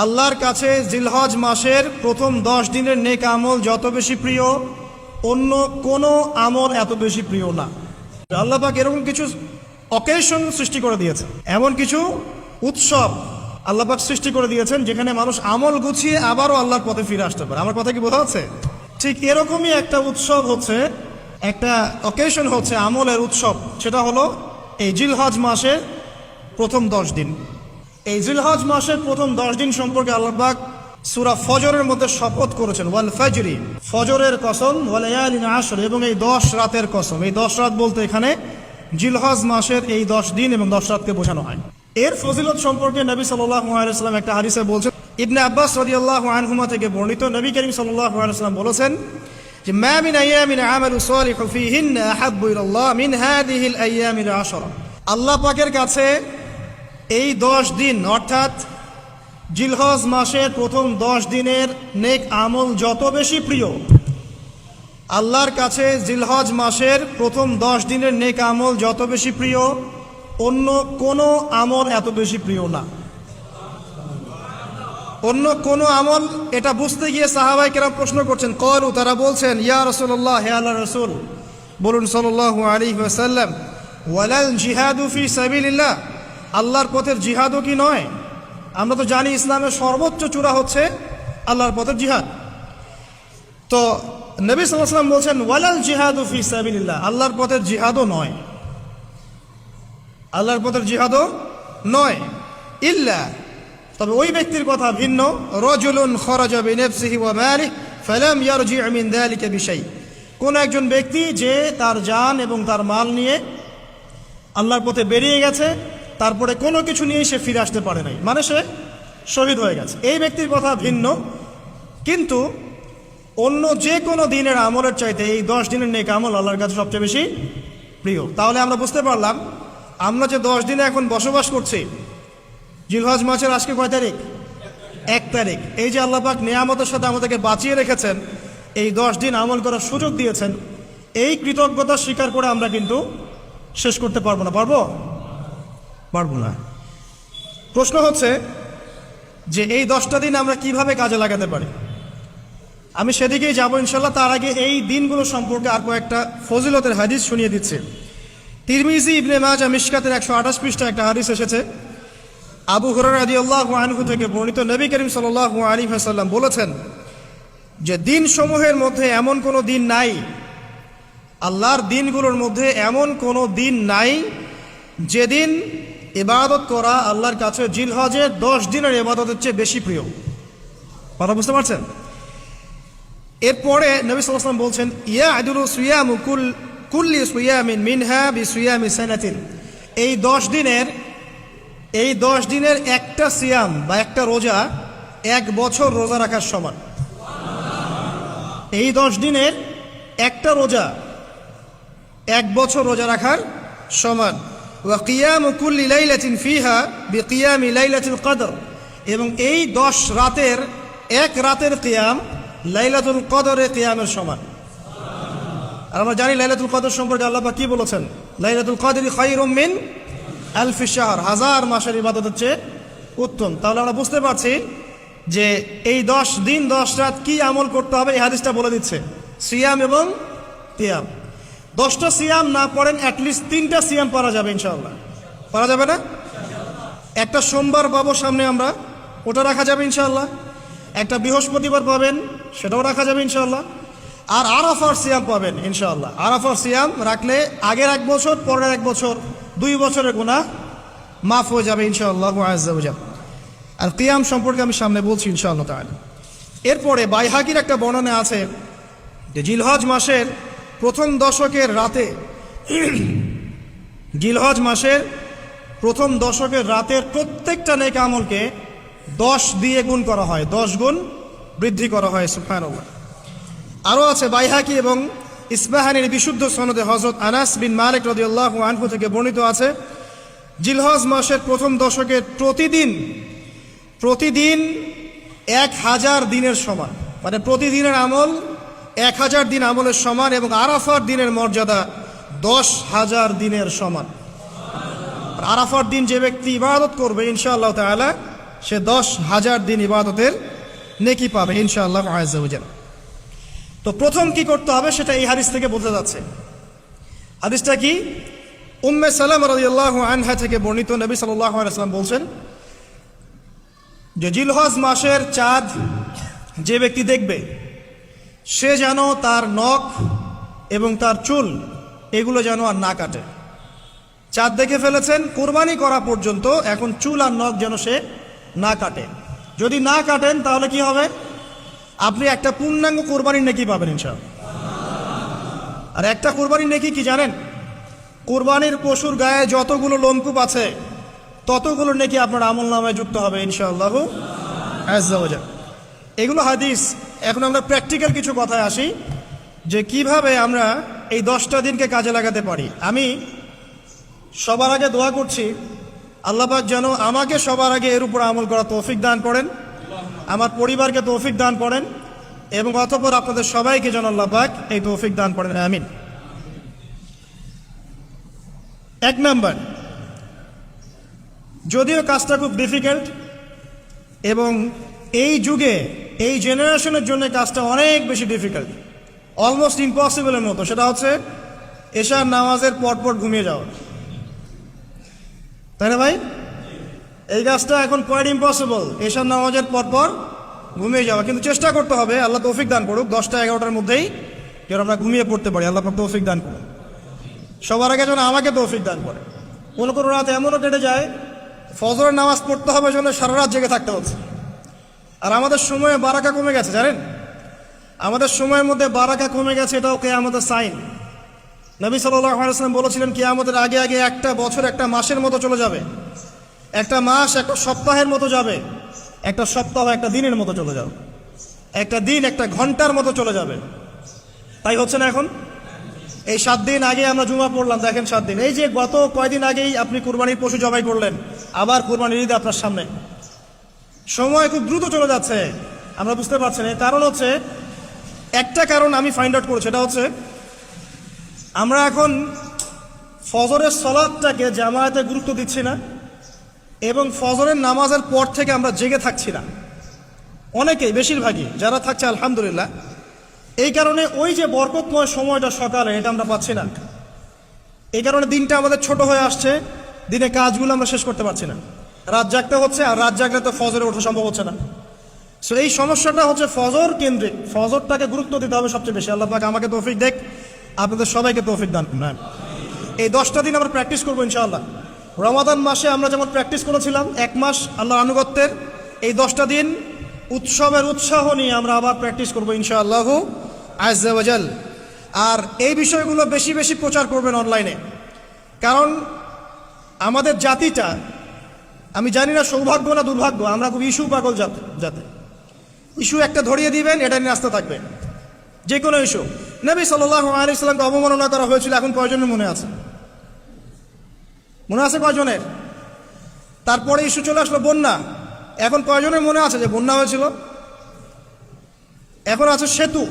আল্লাহর কাছে জিলহজ মাসের প্রথম 10 দিনের নেক আমল যত বেশি প্রিয়, অন্য কোনো আমল এত বেশি প্রিয় না। আল্লাহ পাক এরকম কিছু অকেশন সৃষ্টি করে দিয়েছেন, এমন কিছু উৎসব আল্লাহ পাক সৃষ্টি করে দিয়েছেন যেখানে মানুষ আমল গুছিয়ে আবারও আল্লাহর পথে ফিরে আসতে পারে। আমার কথা কি বোঝা যাচ্ছে? ঠিক এরকমই একটা উৎসব হচ্ছে, একটা অকেশন হচ্ছে আমলের উৎসব, সেটা হলো এই জিলহজ মাসের প্রথম 10 দিন। এই জিলহজ মাসের প্রথম 10 দিন সম্পর্কে আল্লাহ পাক সূরা ফজরের মধ্যে শপথ করেছেন, ওয়াল ফাজরি, ফজরের কসম, ওয়া লায়ালিন আশর, এবং এই 10 রাতের কসম। এই 10 রাত বলতে এখানে জিলহজ মাসের এই 10 দিন এবং 10 রাতকে বোঝানো হয়। এর ফজিলত সম্পর্কে নবী সাল্লাল্লাহু আলাইহি ওয়াসাল্লাম একটা হাদিসে বলছেন, ইবনে আব্বাস রাদিয়াল্লাহু আনহুমা থেকে বর্ণিত, নবী করিম সাল্লাল্লাহু আলাইহি ওয়াসাল্লাম বলেছেন যে মা মিন আইয়ামিন আমালু সালিহু ফীহিন্না আহাব্বু ইলাল্লাহ মিন হাযিহিল আইয়ামিল আশরা। আল্লাহ পাকের কাছে এই 10 দিন অর্থাৎ জিলহজ মাসের প্রথম 10 দিনের নেক আমল যত বেশি প্রিয়, আল্লাহর কাছে জিলহজ মাসের প্রথম 10 দিনের নেক আমল যত বেশি প্রিয়, অন্য কোনো আমল এত বেশি প্রিয় না। অন্য কোনো আমল, এটা বুঝতে গিয়ে সাহাবায়ে কেরাম প্রশ্ন করছেন, ক্বালু, তারা বলছেন, ইয়া রাসূলুল্লাহ, হে আল্লাহর রাসূল, বলুন সাল্লাল্লাহু আলাইহি ওয়াসাল্লাম, ওয়ালাল জিহাদু ফি সাবিলিল্লাহ, আল্লাহর পথের জিহাদও কি নয়? আমরা তো জানি ইসলামের সর্বোচ্চ চূড়া হচ্ছে আল্লাহর পথের জিহাদ। তো নবী সাল্লাল্লাহু আলাইহি ওয়াসাল্লাম বলছেন, ওয়ালাল জিহাদু ফি সাবিলিল্লাহ, আল্লাহর পথের জিহাদও নয়, আল্লাহর পথের জিহাদও নয়, ইল্লা, তবে ওই ব্যক্তির কথা ভিন্ন, রাজুলুন খারাজা বিনাফসিহি ওয়া মালিহি ফালাম ইয়ারজি' মিন যালিকা বিশাই, কোন একজন ব্যক্তি যে তার জান এবং তার মাল নিয়ে আল্লাহর পথে বেরিয়ে গেছে, তারপরে কোনো কিছু নিয়ে সে ফিরে আসতে পারে নাই, মানে সে শহীদ হয়ে গেছে, এই ব্যক্তির কথা ভিন্ন। কিন্তু অন্য যে কোনো দিনের আমলের চাইতে এই 10 দিনের নেক আমল আল্লাহর কাছে সবচেয়ে বেশি প্রিয়। তাহলে আমরা বুঝতে পারলাম, আমরা যে 10 দিনে এখন বসবাস করছি, জিলহজ মাসের আজকে কয় তারিখ? 1 তারিখ। এই যে আল্লাহ পাক নিয়ামতের সাথে আমাদেরকে বাঁচিয়ে রেখেছেন, এই 10 দিন আমল করার সুযোগ দিয়েছেন, এই কৃতজ্ঞতা স্বীকার করে আমরা কিন্তু শেষ করতে পারবো না। পারবো না। প্রশ্ন হচ্ছে যে এই 10টা দিন আমরা কিভাবে কাজে লাগাতে পারি। আমি সেদিকেই যাবো ইনশাল্লাহ। তার আগে এই দিনগুলো সম্পর্কে আর কয়েকটা ফজিলতের হাদিস শুনিয়ে দিচ্ছে। তিরমিজি, ইবনে মাজাহ, মিশকাতের 128 পৃষ্ঠা একটা হাদিস এসেছে, আবু হুরায়রা রাদিয়াল্লাহু আনহু থেকে বর্ণিত, নবী করিম সাল্লাল্লাহু আলাইহি ওয়াসাল্লাম বলেছেন যে দিনসমূহের মধ্যে এমন কোনো দিন নাই, আল্লাহর দিনগুলোর মধ্যে এমন কোনো দিন নাই যেদিন ইবাদত করা আল্লাহর কাছে জিলহজের 10 দিনের ইবাদতের চেয়ে বেশি প্রিয়। কথা বুঝতে পারছেন? এরপরে নবী সাল্লাল্লাহু আলাইহি ওয়াসাল্লাম বলছেন, ইয়াদুলু সিয়ামু কুল্লি সিয়ামিন মিনহা বিসিয়ামি সানাতিন, এই 10 দিনের একটা সিয়াম বা একটা রোজা 1 বছর রোজা রাখার সমান। এই 10 দিনের একটা রোজা 1 বছর রোজা রাখার সমান। ওয়া কিয়ামু কুল্লি লাইলাতিন ফিহা বিকিয়ামি লাইলাতুল কদর, এবং এই 10 রাতের এক রাতের কিয়াম লাইলাতুল কদরের কিয়ামের সমান। আর আমরা জানি লাইলাতুল কদর সম্পর্কে আল্লাহ পাক কি বলেছেন, লাইলাতুল কদরি খায়রুম মিন আলফি শাহর, 1000 মাসের ইবাদতের চেয়ে উত্তম। তাহলে আমরা বুঝতে পারছি যে এই 10 দিন 10 রাত কি আমল করতে হবে, এই হাদিসটা বলে দিচ্ছে, সিয়াম এবং কিয়াম। 10টা সিয়াম না পড়েন, অ্যাটলিস্ট 3টা সিয়াম পড়া যাবে ইনশাআল্লাহ। পড়া যাবে না? একটা সোমবার পাবো সামনে আমরা, ওটা রাখা যাবে ইনশাআল্লাহ। একটা বৃহস্পতিবার পাবেন, সেটাও রাখা যাবে ইনশাআল্লাহ। আর আরাফার সিয়াম পাবেন ইনশাআল্লাহ। আরাফার সিয়াম রাখলে আগের 1 বছর, পরের 1 বছর, 2 বছরের গুনাহ মাফ হয়ে যাবে ইনশাআল্লাহ আযজা ওয়া জাল। আর কিয়াম সম্পর্কে আমি সামনে বলছি ইনশাআল্লাহ তাআলা। এরপরে বাইহাকির একটা বর্ণনা আছে যে জিলহজ মাসের প্রথম দশকের রাতে, জিলহজ মাসের প্রথম দশকের রাতের প্রত্যেকটা নেক আমলকে 10 দিয়ে গুণ করা হয়, 10 গুণ বৃদ্ধি করা হয়। সুবহানাল্লাহ। আরও আছে বাইহাকি এবং ইসবাহানির বিশুদ্ধ সনদে হযরত আনাস বিন মালিক রাদিয়াল্লাহু আনহু থেকে বর্ণিত আছে, জিলহজ মাসের প্রথম দশকের প্রতিদিন 1000 দিনের সমান, মানে প্রতিদিনের আমল 1000 দিন আমলের সমান, এবং আরাফার দিনের মর্যাদা 10,000 দিনের সমান। আরাফার দিন যে ব্যক্তি ইবাদত করবে ইনশাআল্লাহ তাআলা সে 10,000 দিন ইবাদতের নেকি পাবে ইনশাআল্লাহ আযজা ওয়া জাল্লা। তো প্রথম কি করতে হবে সেটা এই হাদিস থেকে বোঝা যাচ্ছে। হাদিসটা কি? উম্মে সালামা রাদিয়াল্লাহু আনহা থেকে বর্ণিত, নবী সাল্লাল্লাহু আলাইহি ওয়াসাল্লাম বলছেন যে জিলহজ মাসের চাঁদ যে ব্যক্তি দেখবে সে যেন তার নখ এবং তার চুল এগুলো যেন আর না কাটে। চাঁদ দেখে ফেলেছেন, কুরবানি করা পর্যন্ত এখন চুল আর নখ যেন সে না কাটে। যদি না কাটেন তাহলে কি হবে? আপনি একটা পূর্ণাঙ্গ কোরবানির নেকি পাবেন ইনশাআল্লাহ। আর একটা কোরবানির নেকি কি জানেন? কোরবানির পশুর গায়ে যতগুলো লোমকূপ আছে ততগুলো নেকি আপনার আমলনামায় যুক্ত হবে ইনশাআল্লাহ আযজা ওয়া জাল্লা। এগুলো হাদিস। এখন আমরা প্র্যাকটিক্যাল কিছু কথায় আসি যে কিভাবে আমরা এই 10টা দিনকে কাজে লাগাতে পারি। আমি সবার আগে দোয়া করছি আল্লাহ পাক যেন আমাকে সবার আগে এর উপর আমল করা তৌফিক দান করেন, আমার পরিবারকে তৌফিক দান করেন, এবং অতঃপর আপনাদের সবাইকে যেন আল্লাহ পাক এই তৌফিক দান করেন, আমিন। 1 নাম্বার, যদিও কাজটা খুব ডিফিকাল্ট এবং এই যুগে এই জেনারেশনের জন্য কাজটা অনেক বেশি ডিফিকাল্ট, অলমোস্ট ইম্পসিবলের মতো, সেটা হচ্ছে এশার নামাজের পরপর ঘুমিয়ে যাওয়া। তাই না ভাই? এই কাজটা এখন কোয়াইট ইম্পসিবল, এশার নামাজের পরপর ঘুমিয়ে যাওয়া। কিন্তু চেষ্টা করতে হবে, আল্লাহ তৌফিক দান করুক, 10টা-11টার মধ্যেই যেন আমরা ঘুমিয়ে পড়তে পারি। আল্লাহ তৌফিক দান করুন। সবার আগে যেন আমাকে তৌফিক দান করে। কোনো কোনো রাত এমনও কেটে যায় ফজরের নামাজ পড়তে হবে জন্য সারা রাত জেগে থাকতে হচ্ছে। আর আমাদের সময়ে বারাকা কমে গেছে, জানেন? আমাদের সময়ের মধ্যে বারাকা কমে গেছে, এটাও কিয়ামতের সাইন। নবী সাল্লাল্লাহু আলাইহি ওয়াসাল্লাম বলেছিলেন কিয়ামতের আগে আগে একটা বছর একটা মাসের মতো চলে যাবে, একটা মাস একটা সপ্তাহের মতো যাবে, একটা সপ্তাহ একটা দিনের মতো চলে যাবে, একটা দিন একটা ঘন্টার মতো চলে যাবে। তাই হচ্ছে না এখন? এই 7 দিন আগে আমরা জুমা পড়লাম, দেখেন 7 দিন। এই যে গত কয়দিন আগেই আপনি কুরবানির পশু জবাই করলেন, আবার কুরবানির ঈদ আপনার সামনে। সময় খুব দ্রুত চলে যাচ্ছে, আমরা বুঝতে পারছি না। কারণ হচ্ছে, একটা কারণ আমি ফাইন্ড আউট করেছি, সেটা হচ্ছে আমরা এখন ফজরের সালাতটাকে জামায়াতে গুরুত্ব দিচ্ছি না, এবং ফজরের নামাজের পর থেকে আমরা জেগে থাকছি না। অনেকেই, বেশিরভাগই যারা থাকছে আলহামদুলিল্লাহ। এই কারণে ওই যে বরকতময় সময়টা সকালে, এটা আমরা পাচ্ছি না। এই কারণে দিনটা আমাদের ছোট হয়ে আসছে, দিনে কাজগুলো আমরা শেষ করতে পারছি না, রাত জাগতে হচ্ছে, আর রাত জাগলে তো ফজরে ওঠা সম্ভব হচ্ছে না। সো এই সমস্যাটা হচ্ছে ফজর কেন্দ্রিক, ফজরটাকে গুরুত্ব দিতে হবে সবচেয়ে বেশি। আল্লাহ পাক আমাকে তৌফিক দেখ, আপনাদের সবাইকে তৌফিক দান করুন। এই 10টা দিন আমরা প্র্যাকটিস করবো ইনশাআল্লাহ। রমাদান মাসে আমরা যেমন প্র্যাকটিস করেছিলাম 1 মাস আল্লাহর আনুগত্যের, এই 10টা দিন উৎসবের উৎসাহ নিয়ে আমরা আবার প্র্যাকটিস করবো ইনশাআল্লাহু আযজা ওয়া জাল। আর এই বিষয়গুলো বেশি বেশি প্রচার করবেন অনলাইনে, কারণ আমাদের জাতিটা, আমি জানি না সৌভাগ্য না দুর্ভাগ্য, আমরা খুব ইস্যু পাগল যাতে ইস্যু একটা ধরিয়ে দিবেন, এটা নিয়ে আসতে থাকবে, যে কোনো ইস্যু। নবী সাল্লাল্লাহু আলাইহি ওয়াসাল্লামকে অবমাননা করা হয়েছিল, এখন কয়জনের মনে আছে? মনে আছে কয়জনের? তারপরে ইস্যু চলে আসলো বন্যা, এখন কয়জনের মনে আছে যে বন্যা হয়েছিল? এখন আছে সেতু,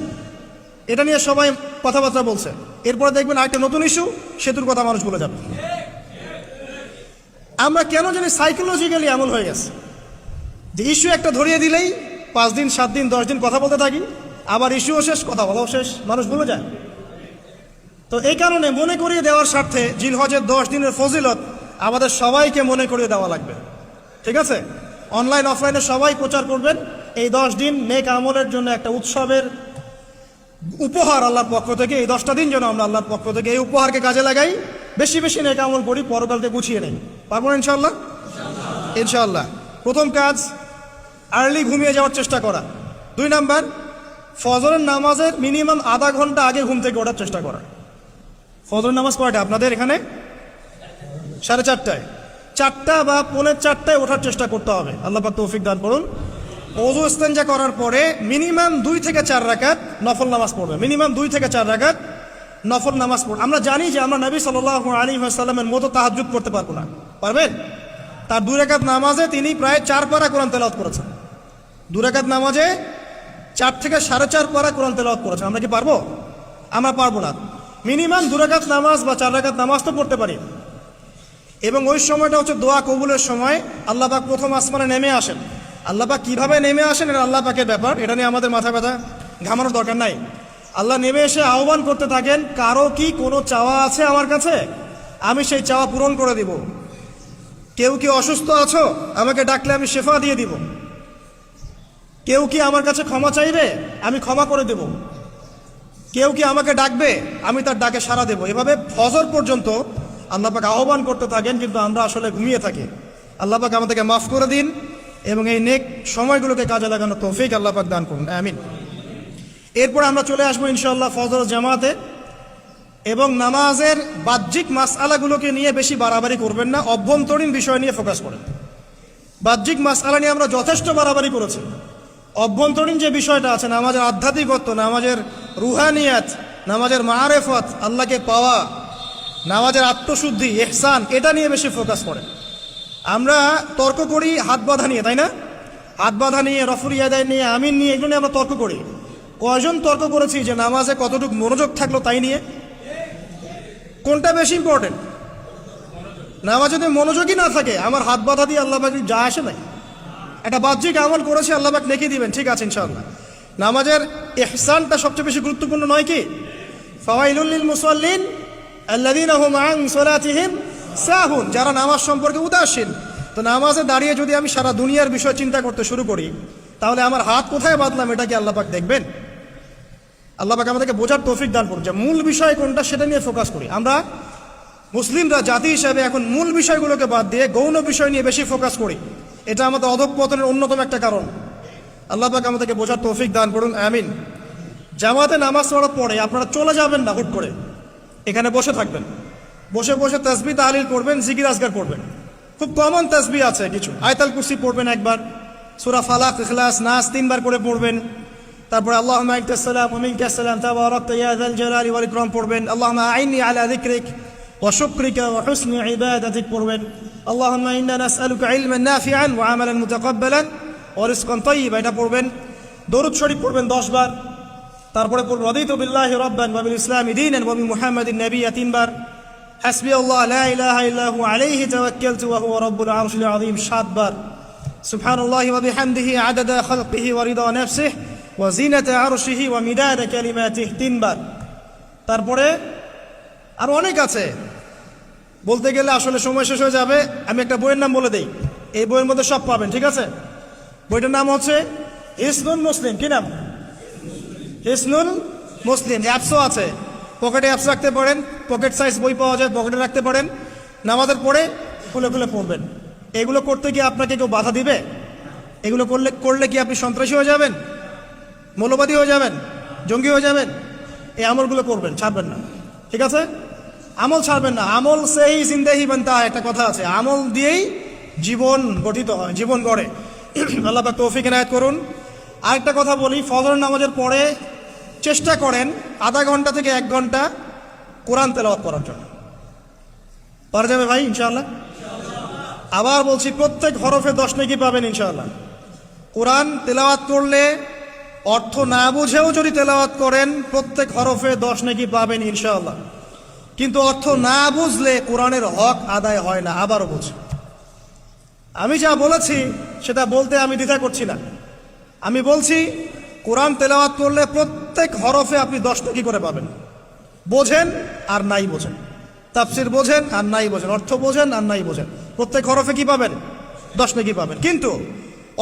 এটা নিয়ে সবাই কথাবার্তা বলছে। এরপরে দেখবেন আরেকটা নতুন ইস্যু, সেতুর কথা মানুষ বলে যাবে। আমরা কেন জানি সাইকোলজিক্যালি এমন হয়ে গেছে যে ইস্যু একটা ধরিয়ে দিলেই 5 দিন 7 দিন 10 দিন কথা বলতে থাকি, আবার ইস্যুও শেষ, কথা বলাও শেষ, মানুষ ভুলে যায়। তো এই কারণে মনে করিয়ে দেওয়ার স্বার্থে জিলহজের 10 দিনের ফজিলত আমাদের সবাইকে মনে করিয়ে দেওয়া লাগবে, ঠিক আছে? অনলাইন অফলাইনে সবাই প্রচার করবেন। এই 10 দিন নেক আমলের জন্য একটা উৎসবের উপহার আল্লাহর পক্ষ থেকে। এই 10টা দিন যেন আমরা আল্লাহর পক্ষ থেকে এই উপহারকে কাজে লাগাই, বেশি বেশি নেক আমল করি, পরকালকে গুছিয়ে নেই। পারবো না ইনশাআল্লাহ? ইনশাআল্লাহ। প্রথম কাজ, আর্লি ঘুমিয়ে যাওয়ার চেষ্টা করা। 2 নাম্বার, ফজরের নামাজের মিনিমাম আধা ঘন্টা আগে ঘুম থেকে ওঠার চেষ্টা করা। ফজরের নামাজ কয়টা আপনাদের এখানে? 4:30টায়। 4টা বা 4:45টায় ওঠার চেষ্টা করতে হবে। আল্লাহ পাক তৌফিক দান করুন। ওযু ইস্তেনজা করার পরে মিনিমাম 2 থেকে 4 রাকাত নফল নামাজ পড়বে, মিনিমাম 2 থেকে 4 রাকাত নফল নামাজ পড়বে। আমরা জানি যে আমরা নবী সাল্লাল্লাহু আলাইহি ওয়াসাল্লামের মতো তাহাজ্জুদ পড়তে পারবো না, পারবেন? তার 2 রাকাত নামাজে তিনি প্রায় 4 পারা কোরআন তেলাওয়াত করেছেন। 2 রাকাত নামাজে 4 থেকে 4.5 পারা কোরআন তেলাওয়াত করেছেন। আমরা কি পারবো? আমরা পারবো না। মিনিমাম 2 রাকাত নামাজ বা 4 রাকাত নামাজ তো পড়তে পারি। এবং ওই সময়টা হচ্ছে দোয়া কবুলের সময়। আল্লাহ পাক প্রথম আসমানে নেমে আসেন। আল্লাহ পাক কীভাবে নেমে আসেন এটা আল্লাহ পাকের ব্যাপার, এটা নিয়ে আমাদের মাথা ব্যথা ঘামানোর দরকার নাই। আল্লাহ নেমে এসে আহ্বান করতে থাকেন, কারো কি কোনো চাওয়া আছে আমার কাছে, আমি সেই চাওয়া পূরণ করে দিব। কেউ কি অসুস্থ আছো, আমাকে ডাকলে আমি শেফা দিয়ে দিব। কেউ কি আমার কাছে ক্ষমা চাইবে, আমি ক্ষমা করে দেব। কেউ কি আমাকে ডাকবে, আমি তার ডাকে সাড়া দেব। এভাবে ফজর পর্যন্ত আল্লাহ পাক আহ্বান করতে থাকেন, কিন্তু আমরা আসলে ঘুমিয়ে থাকি। আল্লাহ পাক আমাদেরকে মাফ করে দিন এবং এই নেক সময়গুলোকে কাজে লাগানোর তৌফিক আল্লাহ পাক দান করুন, আমিন। এরপর আমরা চলে আসবো ইনশাআল্লাহ ফজর জামাতে। এবং নামাজের বাহ্যিক মাসআলাগুলোকে নিয়ে বেশি বাড়াবাড়ি করবেন না, অভ্যন্তরীণ বিষয় নিয়ে ফোকাস করেন। বাহ্যিক মাসআলা নিয়ে আমরা যথেষ্ট বাড়াবাড়ি করেছি। অভ্যন্তরীণ যে বিষয়টা আছে, নামাজের আধ্যাত্মিকত্ব, নামাজের রুহানিয়াত, নামাজের মাআরিফত, আল্লাহকে পাওয়া, নামাজের আত্মশুদ্ধি, ইহসান, এটা নিয়ে বেশি ফোকাস করেন। আমরা তর্ক করি হাত বাঁধা নিয়ে, তাই না? হাত বাঁধা নিয়ে, রফুল ইয়াদাইন নিয়ে, আমিন নিয়ে, এগুলো নিয়ে আমরা তর্ক করি। কয়জন তর্ক করেছি যে নামাজে কতটুকু মনোযোগ থাকলো তাই নিয়ে? কোনটা বেশি ইম্পর্টেন্ট? নামাজ যদি মনোযোগই না থাকে, আমার হাত বাঁধা দিয়ে আল্লাহ পাক যা আসে নাই। একটা বাহ্যিক আমল করেছি, আল্লাহ পাক নেকি দিবেন, ঠিক আছে ইনশাআল্লাহ। নামাজের ইহসানটা সবচেয়ে বেশি গুরুত্বপূর্ণ নয় কি? ফাওয়াইলুল লিল মুসাল্লিন আল্লাযীনা হুম আন সালাতিহিম সাহুন, যারা নামাজ সম্পর্কে উদাসীন। তো নামাজে দাঁড়িয়ে যদি আমি সারা দুনিয়ার বিষয় চিন্তা করতে শুরু করি, তাহলে আমার হাত কোথায় বাঁধলাম এটা কি আল্লাহ পাক দেখবেন? আল্লাহ পাক আমাদেরকে বোঝার তৌফিক দান করুন যে মূল বিষয় কোনটা সেটা নিয়ে ফোকাস করি। আমরা মুসলিমরা জাতি হিসাবে এখন মূল বিষয়গুলোকে বাদ দিয়ে গৌণ বিষয় নিয়ে বেশি ফোকাস করি। এটা আমাদের অধঃপতনের অন্যতম একটা কারণ। আল্লাহ পাক আমাদেরকে বোঝার তৌফিক দান করুন, আমিন। জামাতে নামাজ পড়ার পরে আপনারা চলে যাবেন না হুট করে, এখানে বসে থাকবেন। বসে বসে তাসবিহ তাহলিল করবেন, জিকির আজকার করবেন। খুব কমন তাসবিহ আছে কিছু, আয়াতুল কুরসি পড়বেন একবার, সূরা ফালাক, ইখলাস, নাস 3 বার করে পড়বেন। তারপরে আল্লাহুম্মা আনতাস সালাম ওয়া মিনকাস সালাম তাবারাকতা ইয়া যাল জালালি ওয়াল ইকরাম পড়বেন। আল্লাহুম্মা আইন্নি আলা যিকরিক ওয়া শুকরিকা ওয়া হুসনি ইবাদাতিক পড়বেন। আল্লাহুম্মা ইন্না নাসআলুকা ইলমান নাফিআন ওয়া আমালান মুতাকাব্বালান ওয়া রিজকান তাইয়্যিবা, এটা পড়বেন। দরুদ শরীফ পড়বেন 10 বার। তারপরে পড়বেন রাদিতু বিল্লাহি রাব্বান ওয়া বিল ইসলামি দীনান ওয়া বি মুহাম্মাদিন নাবিয়্যা 3 বার। হাসবি আল্লাহ লা ইলাহা ইল্লা হু আলাইহি তাওয়াক্কালতু ওয়া হুয়া রাব্বুল আরশিল আযীম 7 বার। সুবহানাল্লাহি ওয়া বিহামদিহি আদাদা খালকিহি ওয়া রিদা নাফসিহি ওয়া জিনাতা আরশিহি ওয়া মিদাদা কালিমাতিহি 3 বার। তারপরে আর অনেক আছে, বলতে গেলে আসলে সময় শেষ হয়ে যাবে। আমি একটা বইয়ের নাম বলে দেই, এই বইয়ের মধ্যে সব পাবেন, ঠিক আছে? বইটার নাম হচ্ছে হিসনুল মুসলিম। কি নাম? হিসনুল মুসলিম। অ্যাপসও আছে, পকেটে অ্যাপস রাখতে পারেন, পকেট সাইজ বই পাওয়া যায়, পকেটে রাখতে পারেন। নামাজের পরে খুলে খুলে পড়বেন। এগুলো করতে গিয়ে আপনাকে কেউ বাধা দিবে? এগুলো করলে কি আপনি সন্ত্রাসী হয়ে যাবেন, মৌলবাদী হয়ে যাবেন, জঙ্গি হয়ে যাবেন? এই আমলগুলো করবেন, ছাড়বেন না, ঠিক আছে? আমল ছাড়বেন না। আমল সেই জিন্দেহি বানতা, একটা কথা আছে, আমল দিয়েই জীবন গঠিত হয়, জীবন গড়ে। আল্লাহ পাক তৌফিক ইনায়াত করুন। আরেকটা কথা বলি, ফজর নামাজের পরে চেষ্টা করেন আধা ঘন্টা থেকে 1 ঘন্টা কোরআন তেলাওয়াত করার জন্য। পারা যাবে ভাই ইনশাআল্লাহ? আবার বলছি, প্রত্যেক হরফে 10 নেকি পাবেন ইনশাআল্লাহ। কোরআন তেলাওয়াত করলে, অর্থ না বুঝেও যদি তেলাওয়াত করেন, প্রত্যেক হরফে 10 নেকি পাবেন ইনশাআল্লাহ। কিন্তু অর্থ না বুঝলে কোরআনের হক আদায় হয় না। আবারও বলছি, আমি যা বলেছি সেটা বলতে আমি দ্বিধা করছি না। আমি বলছি কোরআন তেলাওয়াত করলে প্রত্যেক হরফে আপনি 10 নেকি করে পাবেন। বোঝেন আর নাই বোঝেন, তাফসির বোঝেন আর নাই বোঝেন, অর্থ বোঝেন আর নাই বোঝেন, প্রত্যেক হরফে কি পাবেন? 10 নেকি পাবেন। কিন্তু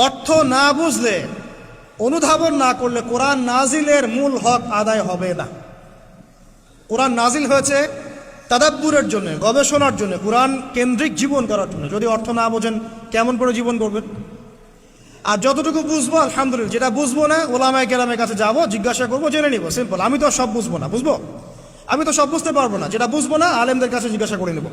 অর্থ না বুঝলে, অনুধাবন না করলে কোরআন নাজিলের মূল হক আদায় হবে না। কোরআন নাজিল হয়েছে তাদাব্বুরের জন্য, গবেষণার জন্য, কোরআন কেন্দ্রিক জীবন করার জন্য। যদি অর্থ না বোঝেন কেমন করে জীবন করবেন? আর যতটুকু বুঝবো আলহামদুলিল্লাহ, যেটা বুঝবো না ওলামায়ে কেরামের কাছে যাবো, জিজ্ঞাসা করবো, জেনে নিব, সিম্পল। আমি তো সব বুঝবো না, বুঝবো? আমি তো সব বুঝতে পারবো না। যেটা বুঝবো না আলেমদের কাছে জিজ্ঞাসা করে নেব।